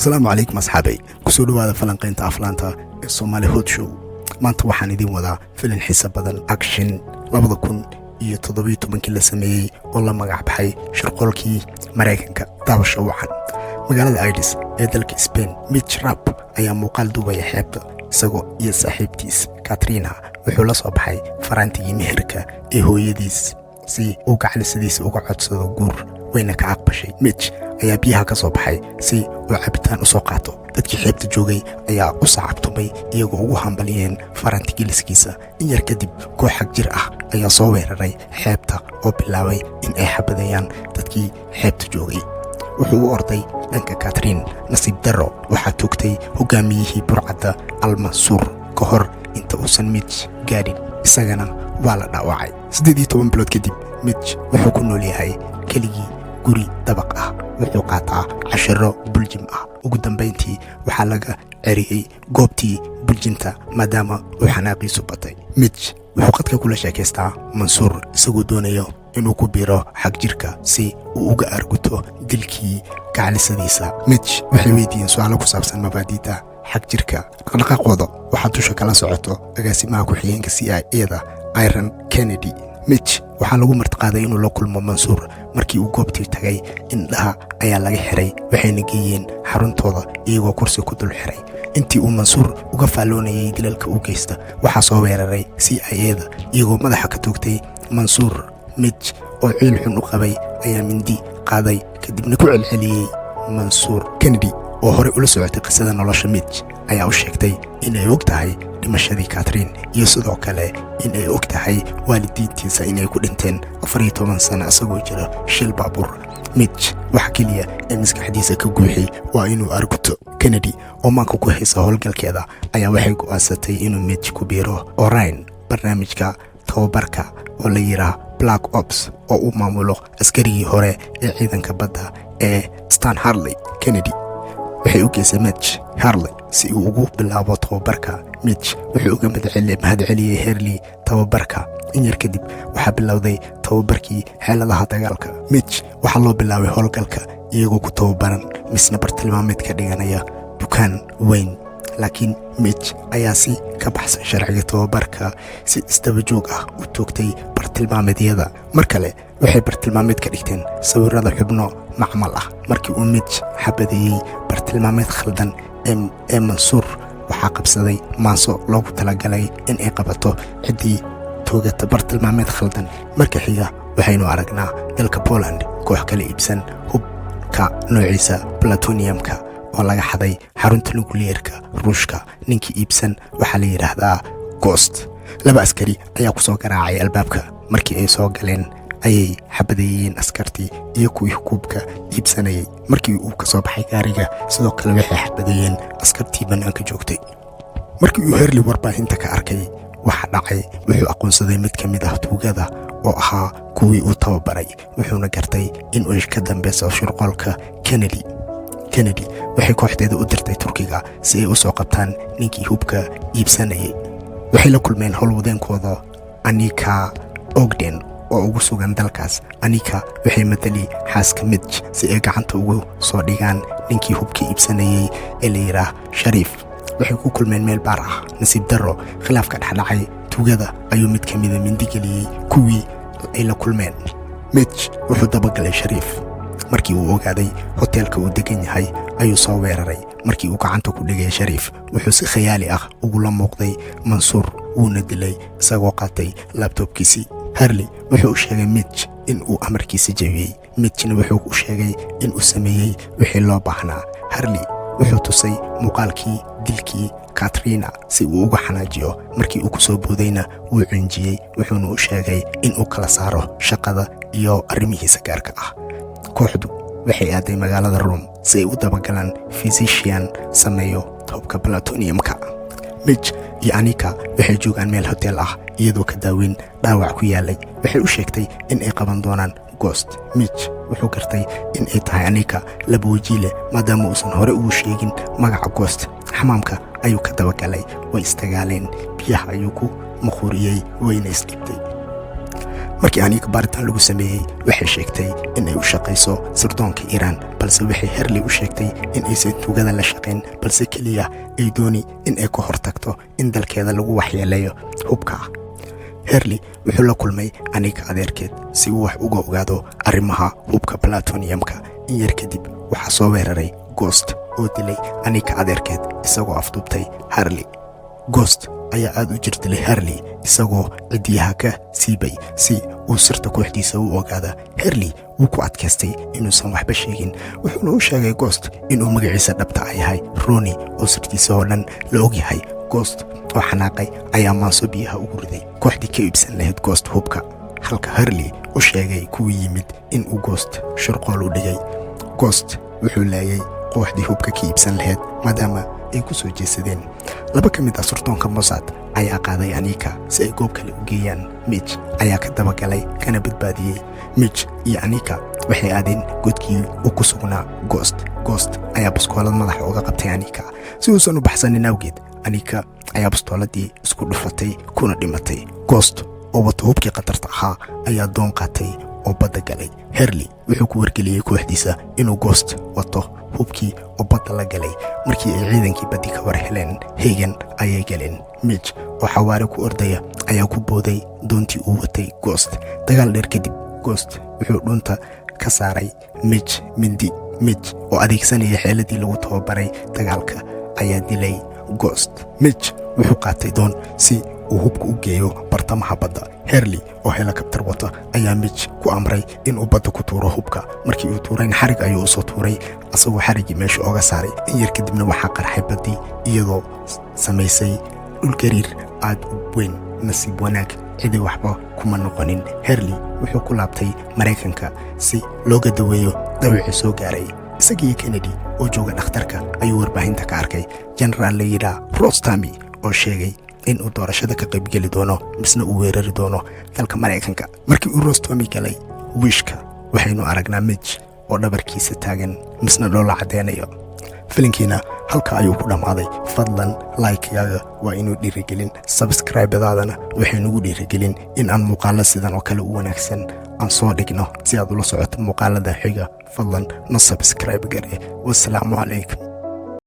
asalaamu calaykum asxaabay kusoo dhawaada falanqaynta aflaanta ee Somali Hot Show. maanta waxaan idin wadaa filin xiisa badan action 2017 la sameeyey oo la magac baxay shirqoolkii Mareykanka. daawasho wacan magaalada Addis ee dalka Spain. Mitch Rapp ayaa muuqaal duubaya xeebta isagoo iyo saaxiibtiis Katrina wuxuu la soo baxay faraantigii meherka ee hooyadiis si uu gacalisadiisa uga codsado guur, wayna ka aqbashay. Mitch ayaa biyaha ka soo baxay si uu cabitaan u soo qaato. dadkii xeebta joogay ayaa u sacabtumay iyagoo ugu hambaliyeen farantigiliskiisa. in yar kadib koox xag jir ah ayaa soo weeraray xeebta oo bilaabay in ay xabadeeyaan dadkii xeebta joogay. wuxuu u orday dhanka Katrin. nasiib darro waxaa toogtay hogaamiyihii burcadda Al-Mansuur ka hor inta uusan Mitch gaadhin, isagana waa la dhaawacay. 18 bilood kadib Mitch wuxuu ku nool yahay keligii guri dabaq ah. wuxuu qaataa cashiro buljim ah. ugu dambeyntii waxaa laga ceriyey goobtii buljinta maadaama uu xanaaqiisu batay. Mitch wuxuu qadka kula sheekaystaa Mansuur isagoo doonayo inuu ku biiro xag jirka si uu uga arguto dilkii gacalisadiisa. Mitch waxay weydiiyeen su'aalo ku saabsan mabaadi'da xag jirka. dhaqdhaqaaqooda waxaa dusha kala socoto agaasimaha ku-xigeenka CIA-da Iron Kennedy. Mitch waxaa lagu martiqaaday inuu la kulmo Mansuur. markii uu goobtii tagay indhaha ayaa laga xiray, waxayna geeyeen xaruntooda iyagoo kursi ku dul xiray. intii uu Mansuur uga faalloonayay dilalka u geysta waxaa soo weeraray CIA-da iyagoo madaxa ka toogtay Mansuur. Mitch oo ciil xun u qabay ayaa mindi qaaday kadibna ku celceliyey Mansuur. Kennedy oo hore ula socotay qisada nolosha Mitch ayaa u sheegtay inay og tahay dhimashadii Katrin iyo sidoo kale inay og tahay waalidiintiisa inay ku dhinteen 14 sano isagoo jira shil baabuur. Mitch waxa keliya ee maskaxdiisa ka guuxay waa inuu arguto. Kennedy oo maanka ku haysa howlgalkeeda ayaa waxay go'aansatay inuu Mitch ku biiro Orion, barnaamijka tababarka oo la yiraahdo Black Ops oo uu maamulo askarigii hore ee ciidanka badda ee Stan Harley. Kennedy waxay u geysay Mitch Harley si uu ugu bilaabo tababarka. Mitch wuxuu uga mahadceliyey Harley tababarka. in yar kadib waxaa bilowday tababarkii xeeladaha dagaalka. Mitch waxaa loo bilaabay howlgalka iyagoo ku tababaran misna bartilmaameed ka dhiganaya dukaan weyn. laakiin Mitch ayaa si ka baxsan sharciga tababarka si isdaba joog ah u toogtay bartilmaameedyada. mar kale waxay bartilmaameed ka dhigteen sawirrada xubno macmal ah. markii uu Mitch xabadeeyey bartilmaameed khaldan ee Mansuur waxaa qabsaday maanso loogu talagalay in ay qabato ciddii toogata bartilmaameed khaldan. marka xiga waxaynu aragnaa dalka Poland koox kala iibsan hubka noociisa plutoniumka oo laga xaday xarunta nukliyeerka Ruushka. ninkii iibsan waxaa la yiraahdaa Ghost. 2 askari ayaa ku soo garaacay albaabka. markii ay soo galeen ayay xabadeeyeen askartii iyo kuwii hubka iibsanayay. markii uu ka soo baxay gaariga sidoo kale waxay xabadeeyeen askartii bannaanka joogtay. markii uu Harley warbaahinta ka arkay waxa dhacay wuxuu aqoonsaday mid ka mid ah tuugada oo ahaa kuwii uu tababaray, wuxuuna gartay in uu ka dambeeyo shirqoolka Kennedy waxay kooxdeeda u dirtay Turkiga si ay u soo qabtaan ninkii hubka iibsanayay. waxay la kulmeen howlwadeenkooda Anika Ogden oo ugu sugan dalkaas. Anika waxay matali xaaska Mitch si ay gacanta ugu soo dhigaan ninkii hubka iibsanayay ee la yiraahdo Sharif. waxay ku kulmeen meel baar ah. nasiib darro khilaafka dhexdhacay tuugada ayuu mid ka mida mindi geliyey kuwii ay la kulmeen. Mitch wuxuu dabagalay Sharif. markii uu ogaaday hoteelka uu degan yahay ayuu soo weeraray. markii uu gacanta ku dhigay Sharif wuxuu si khiyaali ah ugu la muuqday Mansuur wuuna dilay isagoo qaatay laptopkiisii. Harley wuxuu u sheegay Mitch in uu amarkiisa jabiyey. Mitchna wuxuu u sheegay in uu sameeyey wixii loo baahnaa. Harley wuxuu tusay muuqaalkii dilkii Katrina si uu uga xanaajiyo. markii uu ku soo boodayna wuu cinjiyey wuxuuna u sheegay in uu kala saaro shaqada iyo arrimihiisa gaarka ah. kooxdu waxay aaday magaalada Rome si ay u dabagalaan physician sameeyo hubka plutoniumka. Mitch iyo Anika waxay joogaan meel hotel ah iyadoo ka daaweyn dhaawac ku yaalay. waxay u sheegtay in ay qaban doonaan Ghost. Mitch wuxuu gartay in ay tahay Anika laba waji leh maadaama uusan hore ugu sheegin magaca Ghost. xamaamka ayuu ka dabagalay, way istagaaleen, biyaha ayuu ku muquriyey wayna isdhibtay. markii aniga baaritaan lagu sameeyey waxay sheegtay in ay u shaqayso sirdoonka iiraan balse waxay herli u sheegtay in aysan tuugada la shaqayn balse keliya ay dooni in ay ka hortagto in dalkeeda lagu waxyeeleeyo hubka. herli wuxuu la kulmay aniga adeerkeed si uu wax uga ogaado arrimaha hubka platoniyamka. in yar kadib waxaa soo weeraray Ghost oo dilay aniga adeerkeed isagoo afduubtay Harley. Ghost ayaa aad u jirdilay Harley isagoo cidiyaha ka siibay si uu sirta kooxdiisa u ogaada. Harley wuu ku adkaystay inuusan waxba sheegin, wuxuuna u sheegay Ghost inuu magaciisa dhabta yahay Ronnie oo sirtiisa oo dhan la og yahay. Ghost oo xanaaqay ayaa maanso biyaha ugu riday kooxdii ka iibsan lahayd Ghost hubka, halka Harley u sheegay kuwii yimid in uu Ghost shirqool u dhigay. Ghost wuxuu laayay kooxdii hubka ka iibsan lahayd maadaama ay ku soo jeesadeen. laba ka mid ah sirdoonka Mossad ayaa qaaday Anika si ay goob kale u geeyaan. Mitch ayaa ka dabagalay kana badbaadiyey. Mitch iyo Anika waxay aadeen godkii uu ku sugnaa Ghost ayaa baskoolad madaxa uga qabtay Anika si uusan u baxsanin awgeed. Anika ayaa bastooladii isku dhufatay kuna dhimatay. Ghost oo wato hubkii khatarta ahaa ayaa doon qaatay oo badda galay. Harley wuxuu ku wargeliyey kooxdiisa inuu Ghost wato hubkii oo badda la galay. markii ay ciidankii baddi ka war heleen Hagen ayay galeen. Mitch oo xawaare ku ordaya ayaa ku booday doontii uu watay Ghost. dagaal dheer kadib Ghost wuxuu dhunta ka saaray Mitch mindi. Mitch oo adeegsanaya xeeladii lagu tababaray dagaalka ayaa dilay Ghost. Mitch wuxuu qaatay doon si uu hubka u geeyo bartamaha badda. Harley oo helikabtar wata ayaa Mitch ku amray in uu badda ku tuuro hubka. markii uu tuurayna xarig ayuu u soo tuuray asagoo xarigii meesha ooga saaray. in yar kadibna waxaa qarxay baddii iyadoo samaysay dhul gariir aad u weyn. nasiib wanaag cidi waxba kuma noqonin. Harley wuxuu ku laabtay Maraykanka si looga daweeyo dhawicii soo gaaray. isagii Kennedy oo jooga dhakhtarka ayuu warbaahinta ka arkay generaal la yidhaa Rostami oo sheegay in uu doorashada ka qayb geli doono misna uu weerari doono dalka Maraykanka. markii uu Rostami galay wiishka waxaynu aragnaa Mitch oo dhabarkiisa taagan misna loola cadeynayo. filinkiina halka ayuu ku dhammaaday. fadlan like-yaaga waa inuu dhiirigelin, subscribe-daadana waxay nagu dhiirigelin in aan muuqaalo sidan oo kale u wanaagsan aan soo dhigno. si aad ula socoto muuqaalada xiga fadlan na subscribe gare. wassalaamu calaykum.